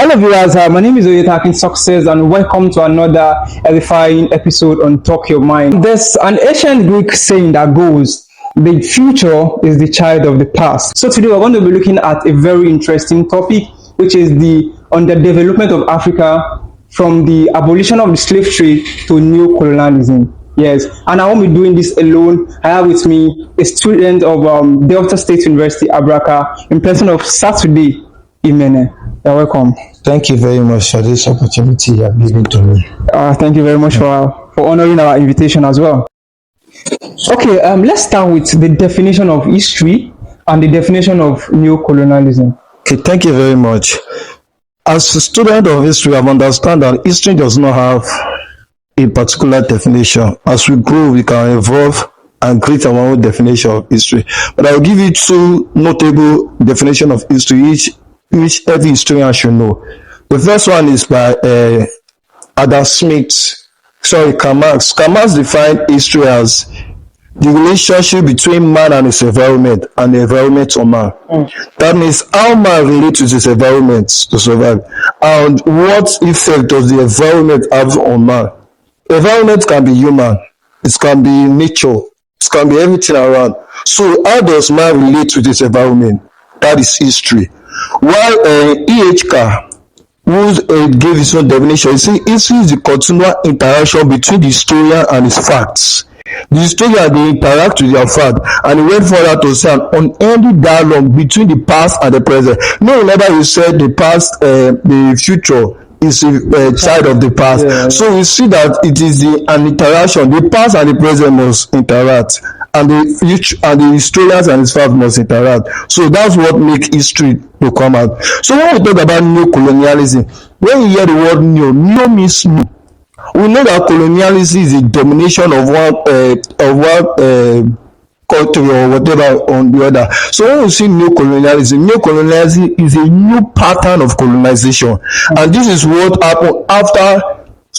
Hello viewers, my name is Oyetakin Success and welcome to another edifying episode on Talk Your Mind. There's an ancient Greek saying that goes, the future is the child of the past. So today we're going to be looking at a very interesting topic, which is the underdevelopment of Africa from the abolition of the slave trade to new colonialism. Yes, and I won't be doing this alone. I have with me a student of Delta State University, Abraka, in person of Saturday Imene. You're welcome. Thank you very much for this opportunity you have given to me. Thank you very much for honoring our invitation as well. Okay, let's start with the definition of history and the definition of new colonialism. Okay, thank you very much. As a student of history, I understand that history does not have a particular definition. As we grow, we can evolve and create our own definition of history. But I will give you two notable definitions of history, which every historian should know. The first one is by Karl Marx. Karl Marx defined history as the relationship between man and his environment and the environment on man. That means how man relates with his environment to survive and what effect does the environment have on man. Environment can be human, it can be nature, it can be everything around. So how does man relate with his environment? That is history. While E.H. Carr, who gave his own definition, he said history is the continual interaction between the historian and his facts. The historian, they interact with their fact, and he went further to say an unending dialogue between the past and the present. No, whenever you said the past, the future is a child of the past. Yeah. So we see that it is an interaction. The past and the present must interact, and the future and the historians and his fact must interact. So that's what makes history to come out. So when we talk about new colonialism, when we hear the word new means new. We know that colonialism is a domination of one country or whatever on the other. So when we see new colonialism is a new pattern of colonization, and this is what happened after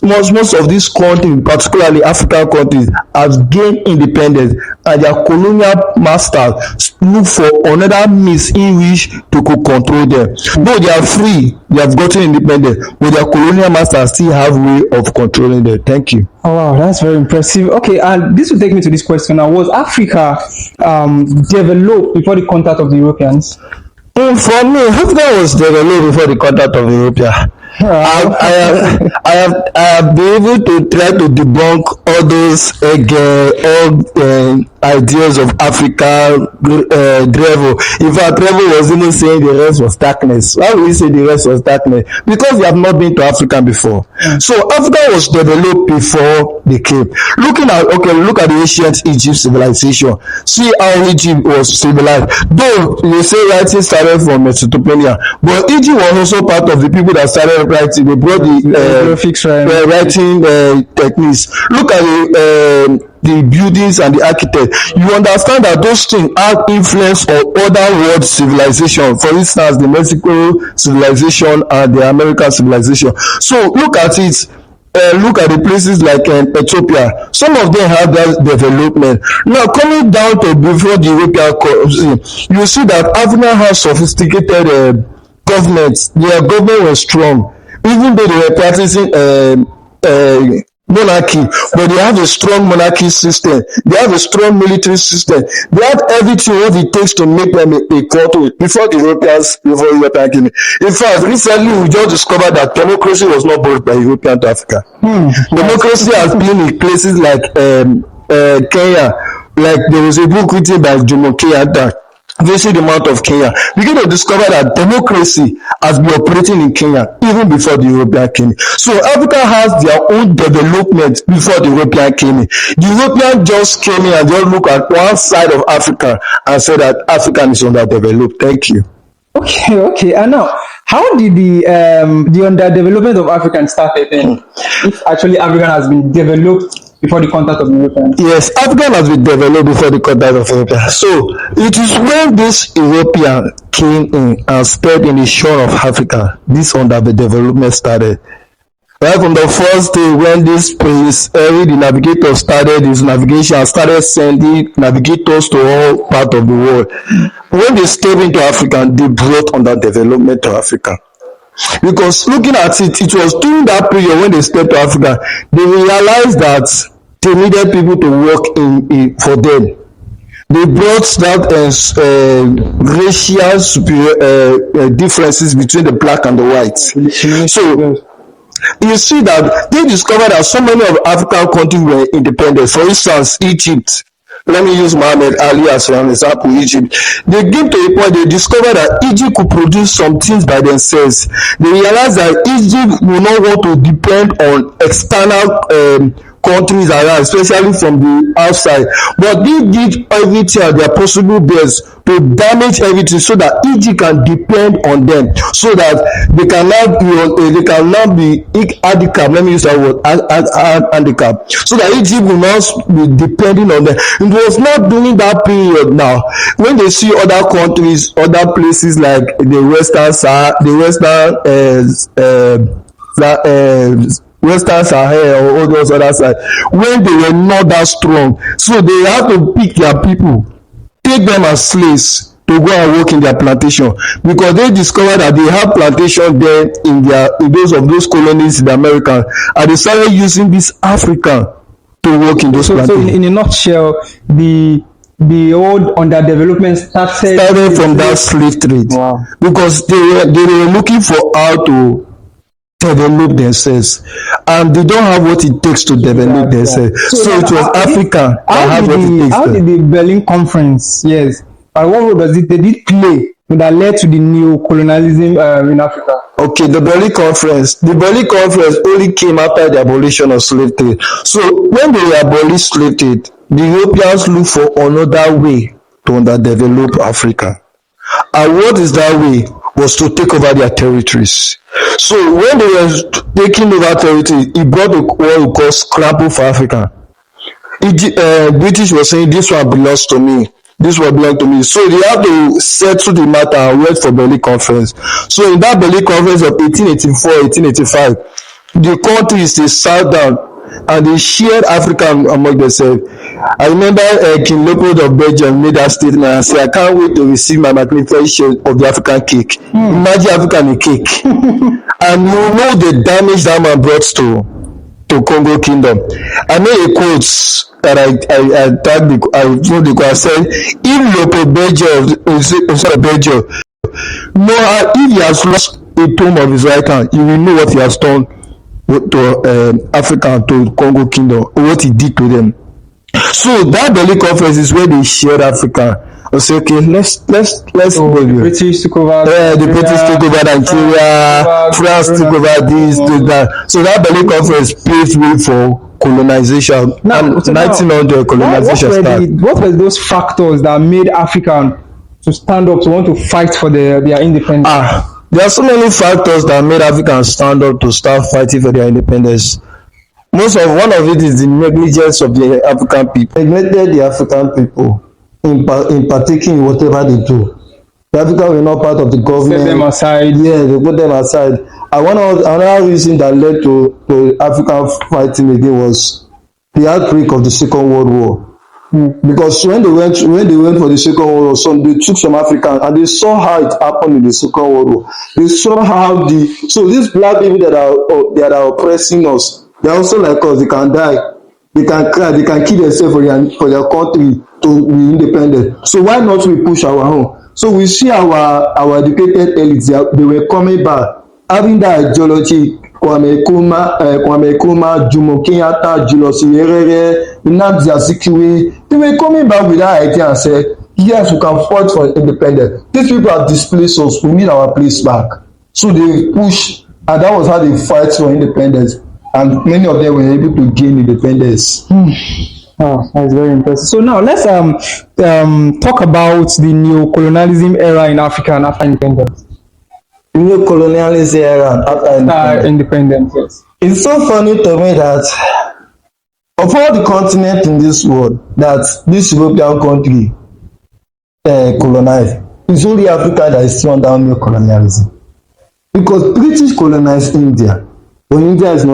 most of these countries, particularly African countries, have gained independence, and their colonial masters look for another means in which to control them. Though they are free, they have gotten independence, but their colonial masters still have way of controlling them. Thank you. Oh wow, that's very impressive. Okay, and this will take me to this question now. Was Africa developed before the contact of the Europeans? For me, Africa was developed before the contact of the Europeans. I have been able to try to debunk all those ideas of Africa. Drevo. In fact, Drevo was even saying the rest was darkness. Why would we say the rest was darkness? Because we have not been to Africa before. So Africa was developed before they came. Look at the ancient Egypt civilization. See how Egypt was civilized. Though they say writing started from Mesopotamia, but Egypt was also part of the people that started writing. They brought the writing techniques. Look at the buildings and the architect. You understand that those things have influence on other world civilization. For instance, the Mexico civilization and the American civilization. So look at it. Look at the places like Ethiopia. Some of them have that development. Now, coming down to before the European, you see that Africa has sophisticated governments. Their government was strong, even though they were practicing monarchy, but they have a strong monarchy system. They have a strong military system. They have everything what it takes to make them a country before the European came. In fact, recently we just discovered that democracy was not brought by European to Africa. Democracy has been in places like Kenya. Like there was a book written by Jomo Kenyatta, Visit the Mount of Kenya. We get to discover that democracy has been operating in Kenya even before the European came. So Africa has their own development before the European came. The European just came in and just look at one side of Africa and said that Africa is underdeveloped. Thank you. Okay. And now, how did the underdevelopment of Africa started then? If actually Africa has been developed before the contact of Europeans? Yes, Africa has been developed before the contact of Europeans. So it is when this European came in and spread in the shore of Africa, this underdevelopment started. Right from the first day when this place, the navigator started his navigation, started sending navigators to all parts of the world. When they stepped into Africa, they brought underdevelopment to Africa. Because looking at it, it was during that period when they stepped to Africa, they realized that they needed people to work for them. They brought that racial differences between the black and the white. So you see that they discovered that so many of African countries were independent. For instance, Egypt. Let me use Muhammad Ali as an example. Egypt. They came to a point they discovered that Egypt could produce some things by themselves. They realized that Egypt will not want to depend on external countries around, especially from the outside. But they did everything at their possible best to damage everything so that Egypt can depend on them, so that they cannot be handicapped. Let me use that word, handicap, so that Egypt will not be depending on them. It was not during that period now when they see other countries, other places like the Western Sahel or all those other sides, when they were not that strong. So they have to pick their people, take them as slaves to go and work in their plantation, because they discovered that they have plantation there in those colonies in the America, and they started using this African to work in those plantations. So in a nutshell, the old underdevelopment started from that slave trade. Wow. Because they were looking for how to develop themselves, and they don't have what it takes to develop themselves. So it was Africa that had what it takes. How did the Berlin Conference, yes, and what role does they did play that led to the neo-colonialism in Africa? Okay, the Berlin Conference only came after the abolition of slave trade. So when they abolished slave trade, the Europeans looked for another way to underdevelop Africa. And what is that way? Was to take over their territories. So when they were taking over territory, it brought what we call scramble for Africa. British was saying, this one belongs to me, this one belongs to me. So they have to settle the matter and wait for Berlin Conference. So in that Berlin Conference of 1884, 1885, the countries, they sat down and they shared Africa among themselves. I remember King Leopold of Belgium made that statement and said, I can't wait to receive my magnificent share of the African cake. Imagine Africa in a cake. And you know the damage that man brought to Congo Kingdom. I made a quote that I wrote the quote. I said, if Leopold Belgium, if he has lost a tomb of his right hand, you will know what he has done to Africa, to Congo Kingdom, what he did to them. So that Berlin Conference is where they shared Africa. I say, okay, let's go. The British took over. The British took over Nigeria. France took over this, that. So that Berlin Conference paved way for colonization. Now, 1900 colonization started. What were those factors that made Africans to stand up, to want to fight for their independence? There are so many factors that made Africans stand up to start fighting for their independence. One of it is the negligence of the African people. Neglected the African people in partaking in whatever they do. The Africans were not part of the government. Set them aside. Yeah, they put them aside. And another reason that led to African fighting again was the outbreak of the Second World War. Because when they went for the Second World War, they took some Africans and they saw how it happened in the Second World War. They saw how these black people that are oppressing us, they are also like us. They can die, they can cry, they can kill themselves for their country to be independent. So why not we push our own? So we see our educated elites, they were coming back, having that ideology. Kwame Nkrumah, Jomo Kenyatta, Julius Nyerere, Nnamdi Azikiwe, they were coming back with that idea and said, yes, we can fight for independence. These people have displaced us, we need our place back. So they push, and that was how they fight for independence. And many of them were able to gain independence. Oh, that's very impressive. So now let's talk about the neo-colonialism era in Africa and after independence. Neo-colonialism era after independence, yes. It's so funny to me that of all the continents in this world that this European country colonized, it's only Africa that is still under neo-colonialism. Because British colonized India, but India is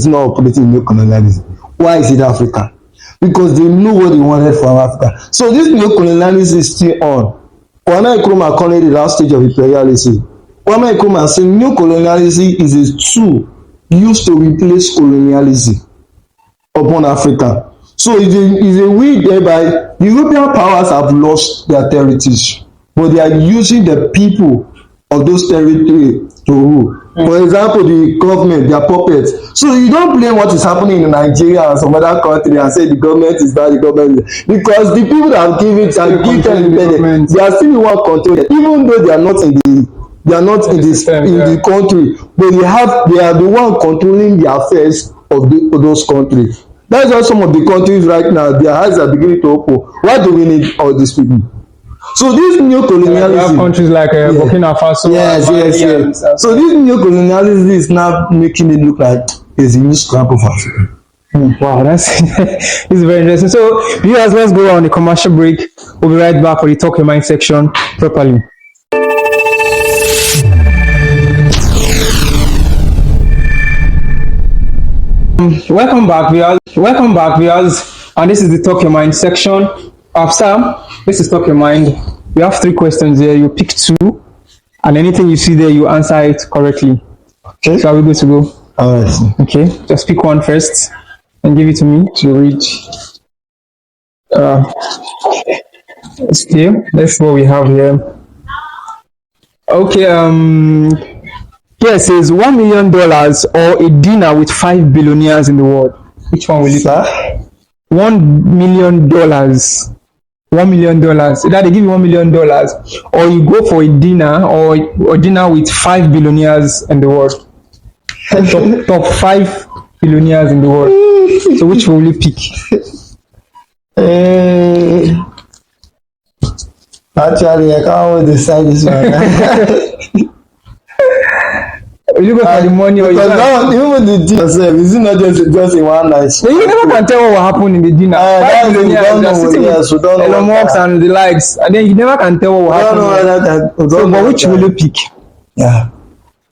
not operating neo-colonialism. Why is it Africa? Because they knew what they wanted from Africa. So this neo-colonialism is still on. Kwame Nkrumah called it the last stage of imperialism. Kwame Nkrumah say new colonialism is a tool used to replace colonialism upon Africa. So it's a way whereby the European powers have lost their territories, but they are using the people of those territories to rule. For example, the government, their puppets. So you don't blame what is happening in Nigeria and some other country and say the government is bad, the government is bad. Because the people that have given it and give them independence, they are still the one controlling it, even though they are not in the country, but they are the one controlling the affairs of those countries. That's why some of the countries right now, their eyes are beginning to open. Why do we need all these people? So this new colonialism, we have countries like Burkina Faso. Yes. So this new colonialism is now making it look like it's a new scramble for Africa. Wow, this is very interesting. So, viewers, let's go on a commercial break. We'll be right back for the Talk Your Mind section properly. Welcome back, viewers. And this is the Talk Your Mind section. After this is Talk Your Mind. We have 3 questions here. You pick 2, and anything you see there, you answer it correctly. Okay. So are we good to go? All right. Okay. Just pick one first and give it to me to read. Still, that's what we have here. Okay. Here it says $1 million or a dinner with 5 billionaires in the world. Which one will you take? $1 million. $1 million. Either they give you $1 million, or you go for a dinner or dinner with 5 billionaires in the world. top 5 billionaires in the world. So which will you pick? Actually, I can't decide this one. Will you go for the money or because now even the dinner itself, is it not just in one night? You never can tell what will happen in the dinner. That's we don't know. Elon Musk and the likes, and then you never can tell what will happen. So, but which will you pick? Yeah.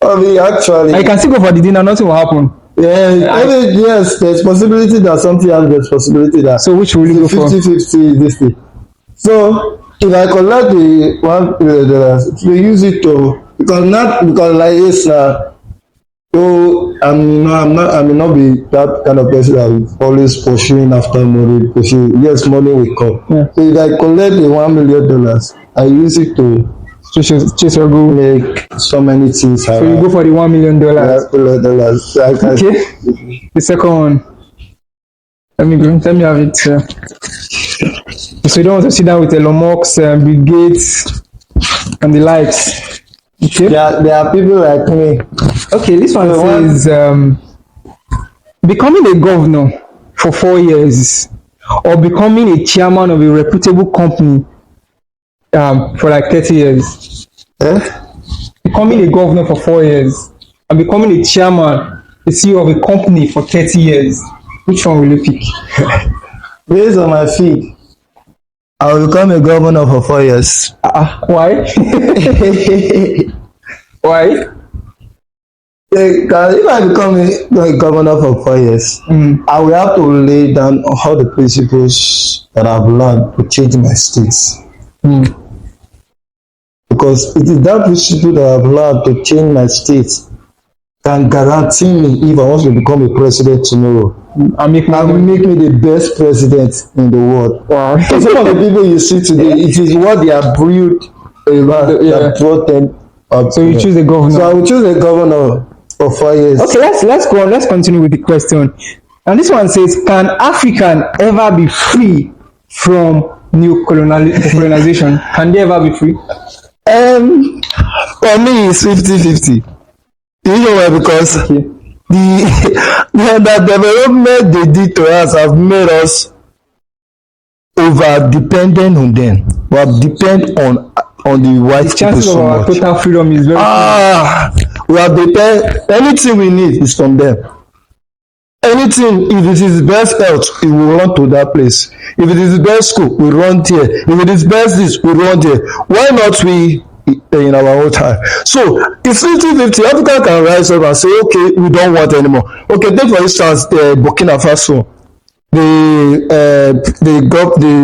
Actually, I can still go for the dinner, nothing will happen. Yes, there's possibility that something else, there's possibility that. So which will you go for? 50-50 this thing. So if I collect the $1 million, we use it to because like this now. So I may not be that kind of person that is always pursuing after money. Yes, money will come. Yeah. So if I collect the $1 million, I use it to chase your goal. Make so many things. So you go for the $1 million. Okay. The second one. Let me have it. So you don't want to sit down with Elon Musk, Bill Gates, and the likes. Okay. There are people like me. Okay, this one says becoming a governor for 4 years or becoming a chairman of a reputable company for like 30 years. Becoming a governor for 4 years and becoming a chairman, the CEO of a company for 30 years. Which one will you pick? Based on my feed, I will become a governor for 4 years. Why? Why? If I become a governor for 4 years, I will have to lay down all the principles that I've learned to change my states. Because it is that principle that I've learned to change my states can guarantee me if I want to become a president tomorrow. I will make me the best president in the world. Wow. So some of the people you see today, it is what they have brewed that brought them up. So you choose a governor. So I will choose a governor for 4 years. Okay, let's go on. Let's continue with the question. And this one says, can African ever be free from new colonization? Can they ever be free? For me, it's 50-50. You know why? Because the development they did to us have made us over dependent on them. We have depend on the white people so much. The chances of our total freedom is very we have depend. Anything we need is from them. Anything, if it is best health, we will run to that place. If it is best school, we run there. If it is best this, we run there. Why not we in our own time? So it's 50-50. Africa can rise up and say, okay, we don't want anymore. Okay, take for instance Burkina Faso. the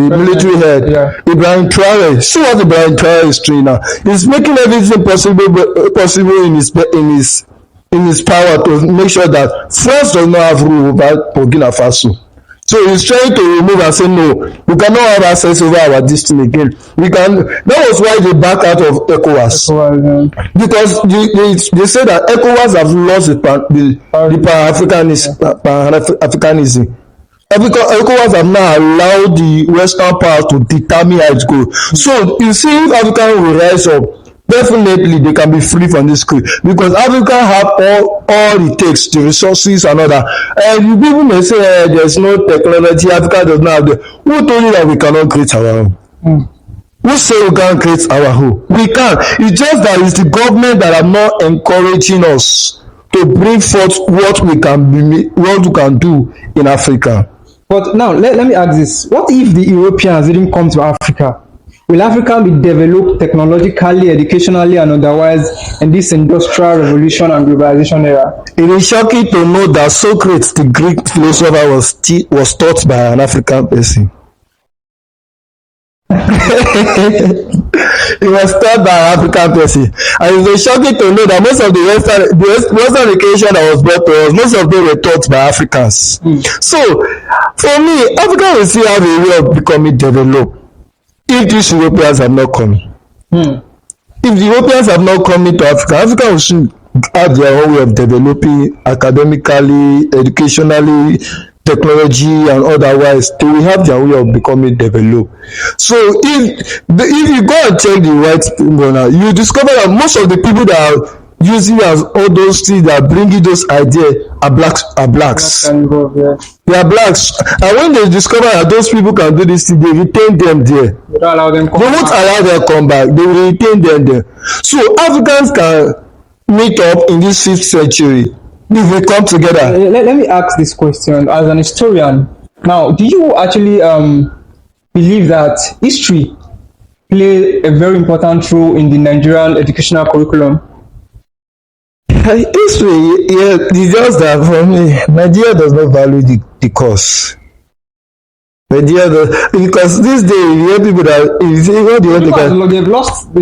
military head, Ibrahim Traore. See what Ibrahim Traore is doing now. He's making everything possible in his power to make sure that France does not have rule over Burkina Faso. So he's trying to remove and say no, we cannot have access over our destiny again. That was why they back out of ECOWAS. Because they say that ECOWAS have lost the Pan-Africanism. ECOWAS have now allowed the Western powers to determine how it goes. So you see, if Africa will rise up, definitely they can be free from this script, because Africa have all it takes, the resources and all that. And you people may say there's no technology, Africa does not have the. Who told you that we cannot create our own? Who say we can't create our own? We can. It's just that it's the government that are not encouraging us to bring forth what we can do in Africa. But now let me ask this: what if the Europeans didn't come to Africa? Will Africa be developed technologically, educationally, and otherwise in this industrial revolution and globalization era? It is shocking to know that Socrates, the Greek philosopher, was taught by an African person. It was taught by an African person. And it is shocking to know that most of the Western education that was brought to us, most of them were taught by Africans. So, for me, Africa will still have a way of becoming developed if these Europeans have not come. If the Europeans have not come into Africa, Africa will soon have their own way of developing academically, educationally, technology, and otherwise. They will have their way of becoming developed. So if you go and check the white people now, you discover that most of the people that are using as all those things that are bringing those ideas are blacks. They are blacks, and when they discover that those people can do this thing, they retain them there. They won't allow them to come back. They will retain them there. So Africans can meet up in this 5th century if we come together. Let me ask this question as an historian. Now, do you actually believe that history play a very important role in the Nigerian educational curriculum? History, yeah, it's just that for me, Nigeria does not value the course. Nigeria does, because this day you hear people that they've lost they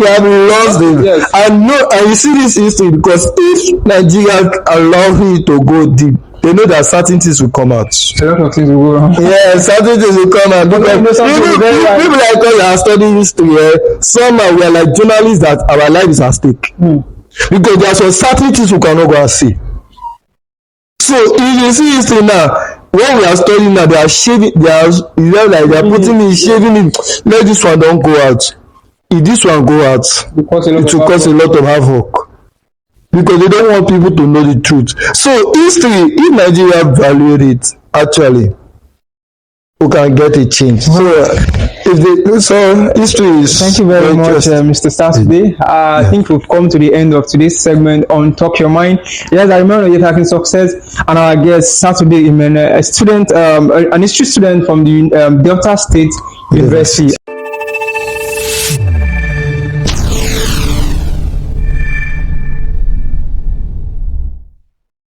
have lost it. Yes. And you see this history because if Nigeria allow it to go deep, they know that certain things will come out. A lot of things will go wrong. Yeah, certain things will come out. Because people like us are studying history. Somehow we are like journalists that our life is at stake. Because there are some certain things we cannot go and see. So if you see history now, when we are studying now, they are shaving, they are putting in, shaving it. Let this one don't go out. If this one go out, it will cause a lot of havoc. Because they don't want people to know the truth. So history, if Nigeria valued it, actually, we can get a change. So history is. Thank you very much, Mr. Saturday. I think we've come to the end of today's segment on Talk Your Mind. Yes, I remember you're talking success, and our guest Saturday, a student, an history student from the Delta State University.